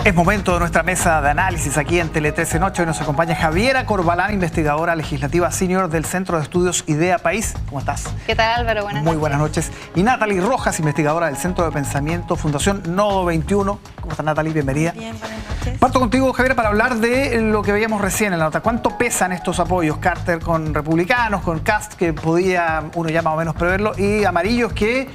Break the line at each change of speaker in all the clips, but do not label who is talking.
Es momento de nuestra mesa de análisis aquí en Tele 13 Noche. Hoy nos acompaña Javiera Corbalán, investigadora legislativa senior del Centro de Estudios Idea País. ¿Cómo estás?
¿Qué tal, Álvaro? Buenas noches.
Muy buenas noches. Y Natalie Rojas, investigadora del Centro de Pensamiento Fundación Nodo 21. ¿Cómo estás, Natalie? Bienvenida.
Bien, buenas noches.
Parto contigo, Javiera, para hablar de lo que veíamos recién en la nota. ¿Cuánto pesan estos apoyos? Carter con republicanos, con Kast, que podía uno ya más o menos preverlo, y Amarillos, que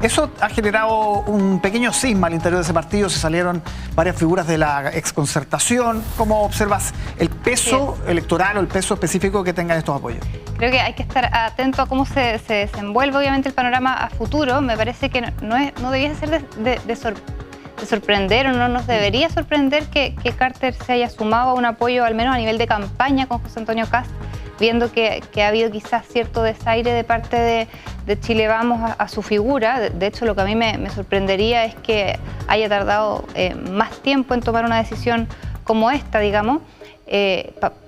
eso ha generado un pequeño cisma al interior de ese partido. Se salieron varias figuras de la exconcertación. ¿Cómo observas el peso electoral o el peso específico que tengan estos apoyos?
Creo que hay que estar atento a cómo se desenvuelve obviamente el panorama a futuro. Me parece que no debía ser de sorprender, o no nos debería sorprender que Carter se haya sumado a un apoyo, al menos a nivel de campaña, con José Antonio Kast, viendo que ha habido quizás cierto desaire de parte de Chile Vamos a su figura. De hecho, lo que a mí me sorprendería es que haya tardado más tiempo en tomar una decisión como esta, digamos.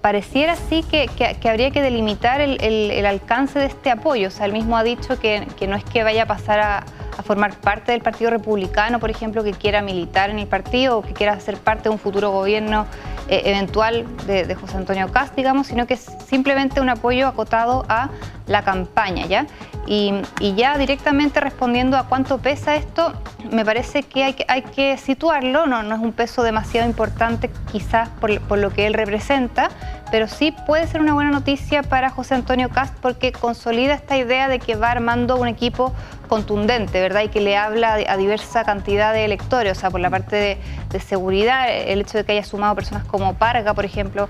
Pareciera sí que habría que delimitar el alcance de este apoyo. O sea, él mismo ha dicho que no es que vaya a pasar a formar parte del Partido Republicano, por ejemplo, que quiera militar en el partido o que quiera ser parte de un futuro gobierno eventual de José Antonio Kast, digamos, sino que es simplemente un apoyo acotado a la campaña, ¿ya? Y ya directamente respondiendo a cuánto pesa esto, me parece que hay que situarlo. No es un peso demasiado importante quizás por lo que él representa, pero sí puede ser una buena noticia para José Antonio Kast, porque consolida esta idea de que va armando un equipo contundente, ¿verdad? Y que le habla a diversa cantidad de electores. O sea, por la parte de seguridad, el hecho de que haya sumado personas como Parga, por ejemplo,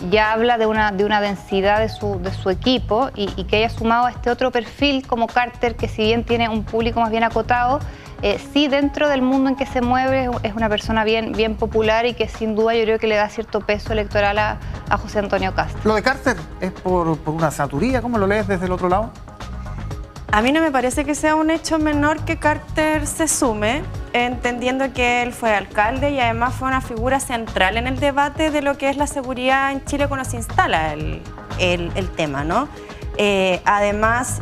ya habla de una densidad de su equipo, y que haya sumado a este otro perfil como Carter, que si bien tiene un público más bien acotado, sí, dentro del mundo en que se mueve es una persona bien popular, y que sin duda yo creo que le da cierto peso electoral a José Antonio Kast.
¿Lo de Carter es por una saturía? ¿Cómo lo lees desde el otro lado?
A mí no me parece que sea un hecho menor que Carter se sume, entendiendo que él fue alcalde y además fue una figura central en el debate de lo que es la seguridad en Chile cuando se instala el tema, ¿no? Además,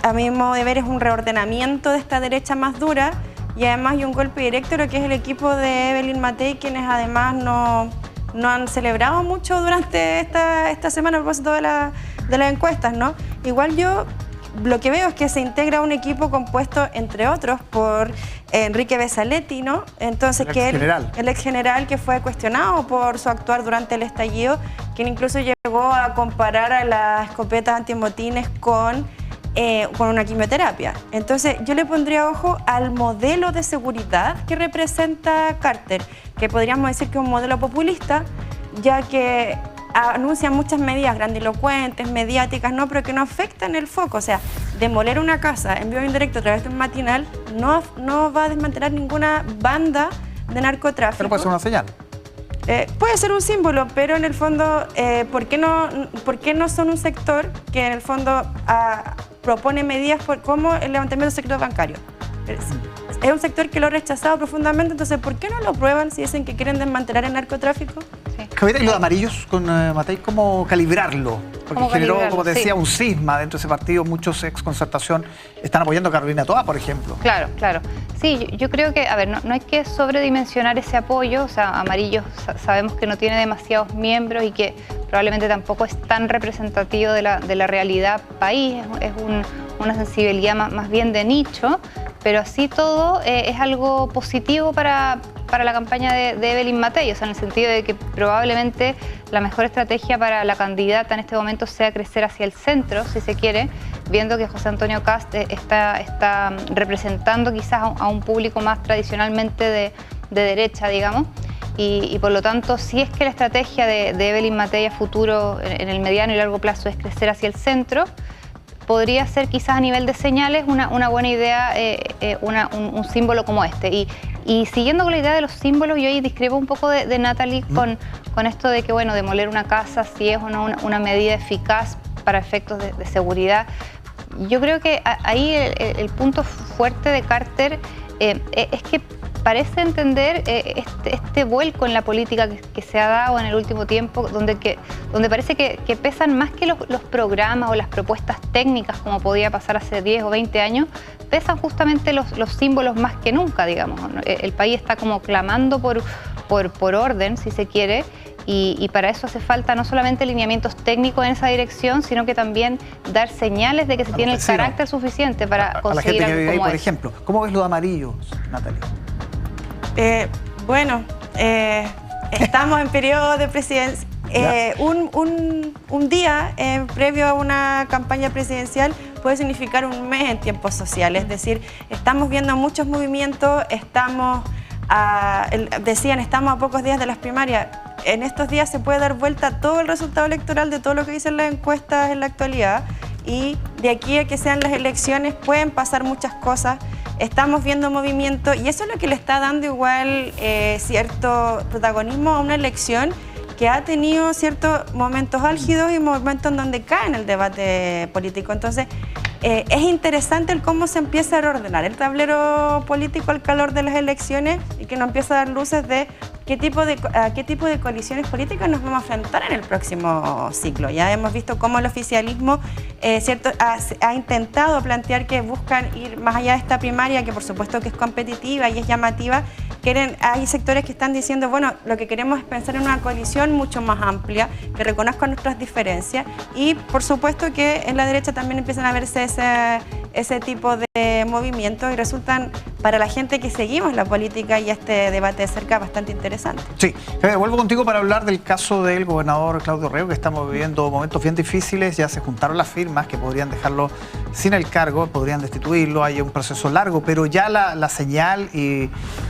a mi modo de ver, es un reordenamiento de esta derecha más dura, y además hay un golpe directo a lo que es el equipo de Evelyn Matei, quienes además no han celebrado mucho durante esta semana a propósito de las encuestas, ¿no? Igual yo lo que veo es que se integra un equipo compuesto, entre otros, por Enrique Bezzaletti, ¿no? Entonces, el ex general que fue cuestionado por su actuar durante el estallido, quien incluso llegó a comparar a las escopetas antimotines con una quimioterapia. Entonces, yo le pondría ojo al modelo de seguridad que representa Carter, que podríamos decir que es un modelo populista, ya que anuncia muchas medidas grandilocuentes, mediáticas, ¿no? Pero que no afectan el foco. O sea, demoler una casa en vivo e indirecto a través de un matinal no va a desmantelar ninguna banda de narcotráfico.
Pero puede ser una señal.
Puede ser un símbolo, pero en el fondo, ¿por qué no son un sector que en el fondo propone medidas como el levantamiento de secretos bancarios? Es un sector que lo ha rechazado profundamente, entonces ¿por qué no lo prueban si dicen que quieren desmantelar el narcotráfico?
Sí.
Javier, ¿y lo de Amarillos con Matei, cómo calibrarlo? Porque generó, como te decía, un cisma dentro de ese partido. Muchos ex Concertación están apoyando a Carolina Toá, por ejemplo.
Claro. Sí, yo creo que, a ver, no hay que sobredimensionar ese apoyo. O sea, Amarillos sabemos que no tiene demasiados miembros y que probablemente tampoco es tan representativo de la realidad país. Es una sensibilidad más bien de nicho, pero así todo es algo positivo para la campaña de Evelyn Matei. O sea, en el sentido de que probablemente la mejor estrategia para la candidata en este momento sea crecer hacia el centro, si se quiere, viendo que José Antonio Kast está representando quizás a un público más tradicionalmente de derecha, digamos. Y por lo tanto, si es que la estrategia de Evelyn Matei a futuro, en el mediano y largo plazo, es crecer hacia el centro, podría ser quizás a nivel de señales una buena idea un símbolo como este. Y siguiendo con la idea de los símbolos, yo ahí discrepo un poco de Natalie con esto de que, bueno, demoler una casa, si es o no una medida eficaz para efectos de seguridad. Yo creo que ahí el punto fuerte de Carter es que parece entender este vuelco en la política que se ha dado en el último tiempo, donde parece que pesan más que los programas o las propuestas técnicas, como podía pasar hace 10 o 20 años, pesan justamente los símbolos más que nunca, digamos. El país está como clamando por por orden, si se quiere, y para eso hace falta no solamente lineamientos técnicos en esa dirección, sino que también dar señales de que se tiene el carácter suficiente para conseguir
a la gente que vive ahí,
algo como
por
eso.
ejemplo. ¿Cómo ves lo de Amarillo, Natalia?
Estamos en periodo de presidencia. Un día previo a una campaña presidencial puede significar un mes en tiempos sociales. Es decir, estamos viendo muchos movimientos, estamos a pocos días de las primarias. En estos días se puede dar vuelta a todo el resultado electoral de todo lo que dicen las encuestas en la actualidad, y de aquí a que sean las elecciones pueden pasar muchas cosas. Estamos viendo movimiento y eso es lo que le está dando igual cierto protagonismo a una elección que ha tenido ciertos momentos álgidos y momentos en donde cae en el debate político. Entonces, es interesante el cómo se empieza a reordenar el tablero político al calor de las elecciones y que nos empieza a dar luces de a qué tipo de coaliciones políticas nos vamos a enfrentar en el próximo ciclo. Ya hemos visto cómo el oficialismo ha intentado plantear que buscan ir más allá de esta primaria, que por supuesto que es competitiva y es llamativa. Hay sectores que están diciendo, bueno, lo que queremos es pensar en una coalición mucho más amplia, que reconozca nuestras diferencias, y por supuesto que en la derecha también empiezan a verse ese tipo de movimientos y resultan, para la gente que seguimos la política y este debate de cerca, bastante interesante.
Sí, vuelvo contigo para hablar del caso del gobernador Claudio Rego, que estamos viviendo momentos bien difíciles. Ya se juntaron las firmas que podrían dejarlo sin el cargo, podrían destituirlo, hay un proceso largo, pero ya la señal y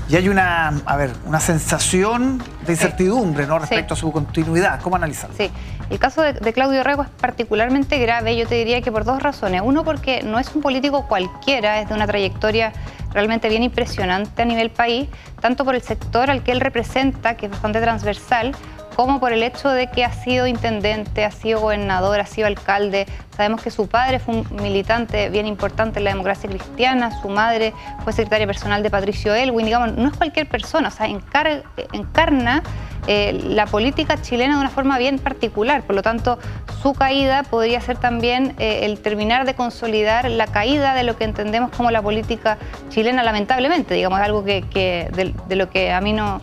ya hay una sensación de incertidumbre, ¿no?, respecto a su continuidad. ¿Cómo analizarlo?
Sí, el caso de Claudio Rego es particularmente grave, yo te diría que por dos razones. Uno, porque no es un político cualquiera, es de una trayectoria realmente bien impresionante a nivel país, tanto por el sector al que él representa, que es bastante transversal, como por el hecho de que ha sido intendente, ha sido gobernador, ha sido alcalde. Sabemos que su padre fue un militante bien importante en la democracia cristiana, su madre fue secretaria personal de Patricio Aylwin. Digamos, no es cualquier persona, o sea, encarna la política chilena de una forma bien particular. Por lo tanto, su caída podría ser también el terminar de consolidar la caída de lo que entendemos como la política chilena, lamentablemente. Digamos, algo de lo que a mí no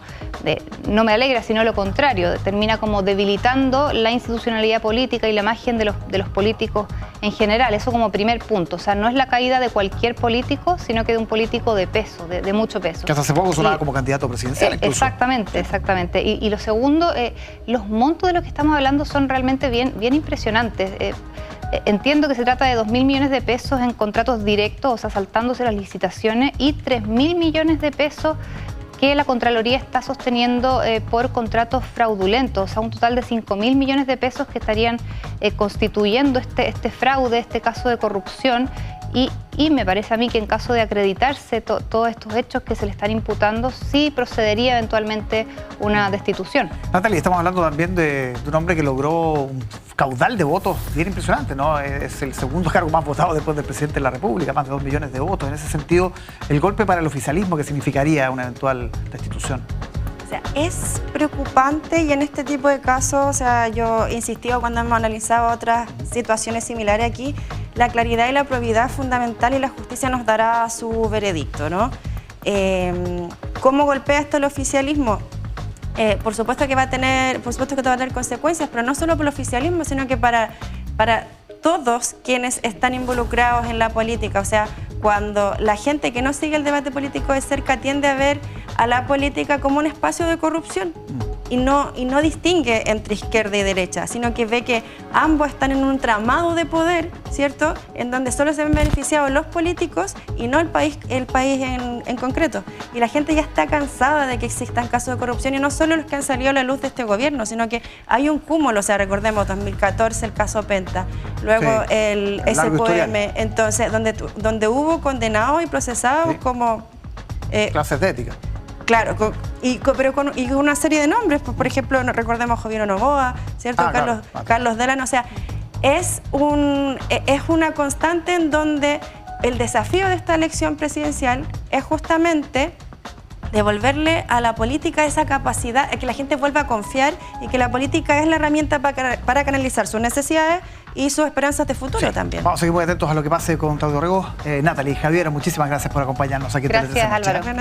me alegra, sino lo contrario. Termina como debilitando la institucionalidad política y la imagen de los políticos en general. Eso como primer punto. O sea, no es la caída de cualquier político, sino que de un político de peso, de mucho peso.
Que hasta hace poco sonaba como candidato presidencial incluso.
Exactamente. Y lo segundo, los montos de los que estamos hablando son realmente bien impresionantes. Entiendo que se trata de 2.000 millones de pesos en contratos directos, o sea, saltándose las licitaciones, y 3.000 millones de pesos que la Contraloría está sosteniendo por contratos fraudulentos, o sea, un total de 5.000 millones de pesos que estarían constituyendo este fraude, este caso de corrupción. Y me parece a mí que en caso de acreditarse todos estos hechos que se le están imputando, sí procedería eventualmente una destitución.
Natalia, estamos hablando también de un hombre que logró un caudal de votos bien impresionante, ¿no? Es el segundo cargo más votado después del presidente de la República, más de 2 millones de votos. En ese sentido, el golpe para el oficialismo que significaría una eventual destitución.
O sea, es preocupante, y en este tipo de casos, o sea, yo he insistido cuando hemos analizado otras situaciones similares aquí, la claridad y la probidad es fundamental y la justicia nos dará su veredicto, ¿no? ¿Cómo golpea esto el oficialismo? Por supuesto que va a tener consecuencias, pero no solo por el oficialismo, sino que para todos quienes están involucrados en la política. O sea, cuando la gente que no sigue el debate político de cerca tiende a ver a la política como un espacio de corrupción y no distingue entre izquierda y derecha, sino que ve que ambos están en un tramado de poder, ¿cierto?, en donde solo se ven beneficiados los políticos y no el país en concreto. Y la gente ya está cansada de que existan casos de corrupción, y no solo los que han salido a la luz de este gobierno, sino que hay un cúmulo. O sea, recordemos 2014 el caso Penta, luego sí, el SPM, entonces donde hubo condenados y procesados como
clases de ética.
Claro, pero con una serie de nombres, por ejemplo, recordemos a Joviano Novoa, ¿cierto? Carlos Delano. O sea, es una constante en donde el desafío de esta elección presidencial es justamente devolverle a la política esa capacidad, que la gente vuelva a confiar y que la política es la herramienta para canalizar sus necesidades y sus esperanzas de futuro también.
Vamos a seguir muy atentos a lo que pase con Claudio Rego. Natalia y Javier, muchísimas gracias por acompañarnos aquí en
Gracias,
Tele13 Noche.
Álvaro.